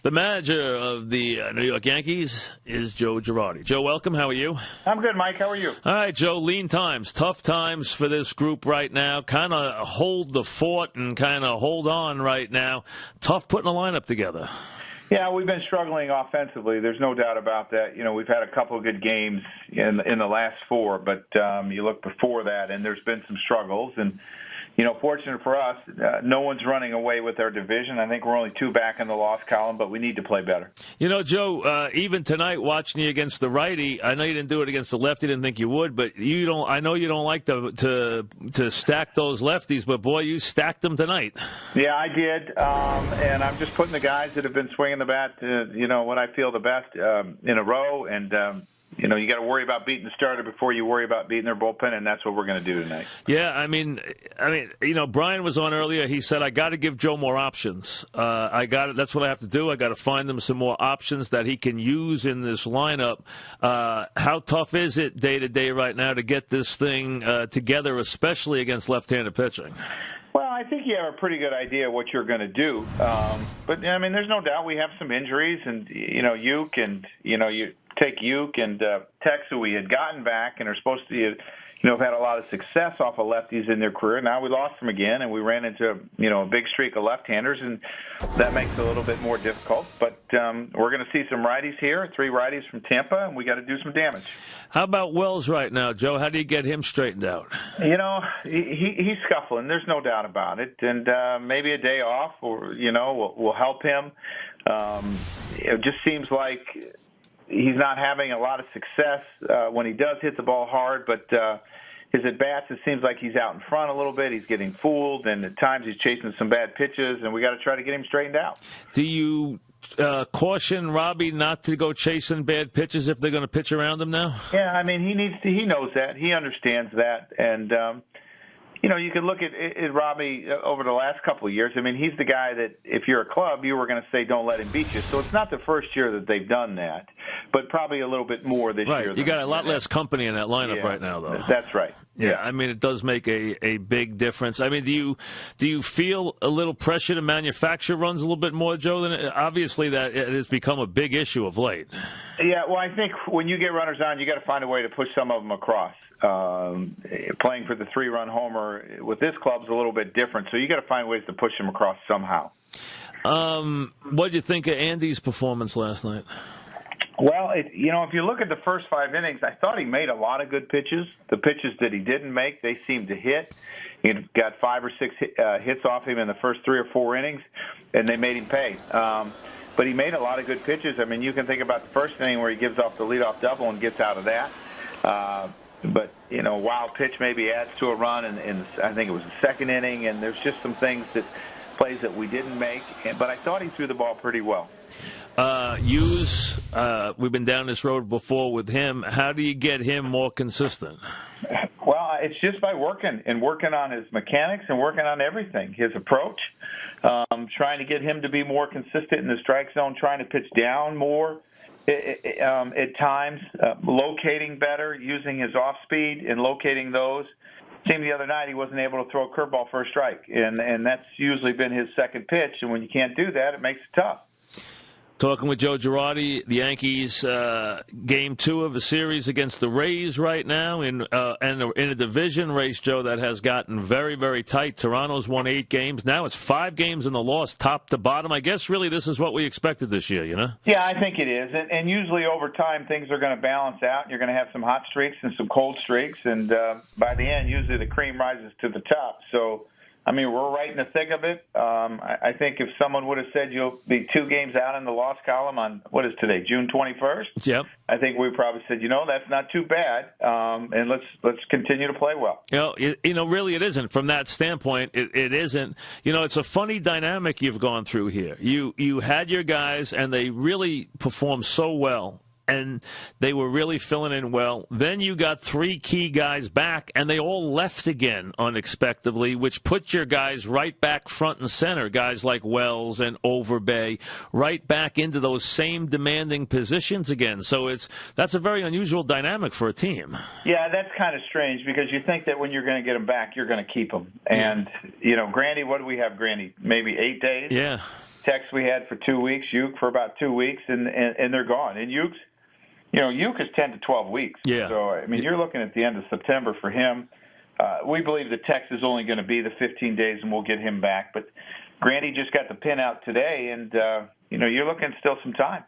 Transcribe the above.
The manager of the New York Yankees is Joe Girardi. Joe, welcome. How are you? I'm good, Mike. How are you? All right, Joe, lean times, tough times for this group right now. Kind of hold the fort and kind of hold on right now. Tough putting a lineup together. Yeah, we've been struggling offensively. There's no doubt about that. You know, we've had a couple of good games in the last four, but you look before that, and there's been some struggles. And, you know, fortunate for us, no one's running away with our division. I think we're only 2 back in the loss column, but we need to play better. You know, Joe, even tonight watching you against the righty, I know you didn't do it against the lefty, didn't think you would, but you don't. I know you don't like to stack those lefties, but boy, you stacked them tonight. Yeah, I did, and I'm just putting the guys that have been swinging the bat, what I feel the best in a row, and you know, you got to worry about beating the starter before you worry about beating their bullpen, and that's what we're going to do tonight. Yeah, I mean, you know, Brian was on earlier. He said, I got to give Joe more options. That's what I have to do. I got to find him some more options that he can use in this lineup. How tough is it day to day right now to get this thing together, especially against left-handed pitching? Well, I think you have a pretty good idea what you're going to do. But, I mean, there's no doubt we have some injuries, and, you know, you take Uke and Tex, who we had gotten back and are supposed to, have had a lot of success off of lefties in their career. Now we lost them again, and we ran into, a big streak of left-handers, and that makes it a little bit more difficult. But we're going to see some righties here, 3 righties from Tampa, and we got to do some damage. How about Wells right now, Joe? How do you get him straightened out? You know, he's scuffling. There's no doubt about it. And maybe a day off will help him. It just seems like he's not having a lot of success when he does hit the ball hard, but his at-bats, it seems like he's out in front a little bit. He's getting fooled, and at times he's chasing some bad pitches, and we got to try to get him straightened out. Do you caution Robbie not to go chasing bad pitches if they're going to pitch around him now? Yeah, I mean, he knows that. He understands that, and you can look at Robbie over the last couple of years. I mean, he's the guy that if you're a club, you were going to say don't let him beat you. So it's not the first year that they've done that, but probably a little bit more this year. Right, you got a lot less company in that lineup right now, though. That's right. Yeah, I mean, it does make a big difference. I mean, do you feel a little pressure to manufacture runs a little bit more, Joe? Obviously, that it has become a big issue of late. Yeah, well, I think when you get runners on, you got to find a way to push some of them across. Playing for the 3-run homer with this club's a little bit different, so you got to find ways to push them across somehow. What did you think of Andy's performance last night? Well, if you look at the first 5 innings, I thought he made a lot of good pitches. The pitches that he didn't make, they seemed to hit. He got 5 or 6 hits off him in the first 3 or 4 innings, and they made him pay. But he made a lot of good pitches. I mean, you can think about the first inning where he gives off the leadoff double and gets out of that. But, wild pitch maybe adds to a run, and I think it was the second inning, and there's just some plays that we didn't make. But I thought he threw the ball pretty well. Hughes, we've been down this road before with him. How do you get him more consistent? Well, it's just by working on his mechanics and working on everything, his approach, trying to get him to be more consistent in the strike zone, trying to pitch down more at times, locating better, using his off-speed and locating those. Seemed the other night he wasn't able to throw a curveball for a strike, and that's usually been his second pitch, and when you can't do that, it makes it tough. Talking with Joe Girardi, the Yankees, Game 2 of a series against the Rays right now in a division race, Joe, that has gotten very, very tight. Toronto's won 8 games. Now it's 5 games in the loss, top to bottom. I guess really this is what we expected this year, Yeah, I think it is. And usually over time things are going to balance out. You're going to have some hot streaks and some cold streaks. And by the end, usually the cream rises to the top. So, I mean, we're right in the thick of it. I think if someone would have said you'll be 2 games out in the loss column on, what is today, June 21st? Yep. I think we probably said, that's not too bad, and let's continue to play well. Really it isn't. From that standpoint, it isn't. It's a funny dynamic you've gone through here. You had your guys, and they really performed so well. And they were really filling in well. Then you got 3 key guys back, and they all left again unexpectedly, which put your guys right back front and center, guys like Wells and Overbay, right back into those same demanding positions again. So that's a very unusual dynamic for a team. Yeah, that's kind of strange because you think that when you're going to get them back, you're going to keep them. And, Grandy, what do we have, Grandy? Maybe 8 days? Yeah. techs we had for 2 weeks, Uke for about 2 weeks, and they're gone. And Uke is 10 to 12 weeks. Yeah. So, I mean, you're looking at the end of September for him. We believe the text is only going to be the 15 days, and we'll get him back. But Grandy just got the pin out today, and, you're looking still some time.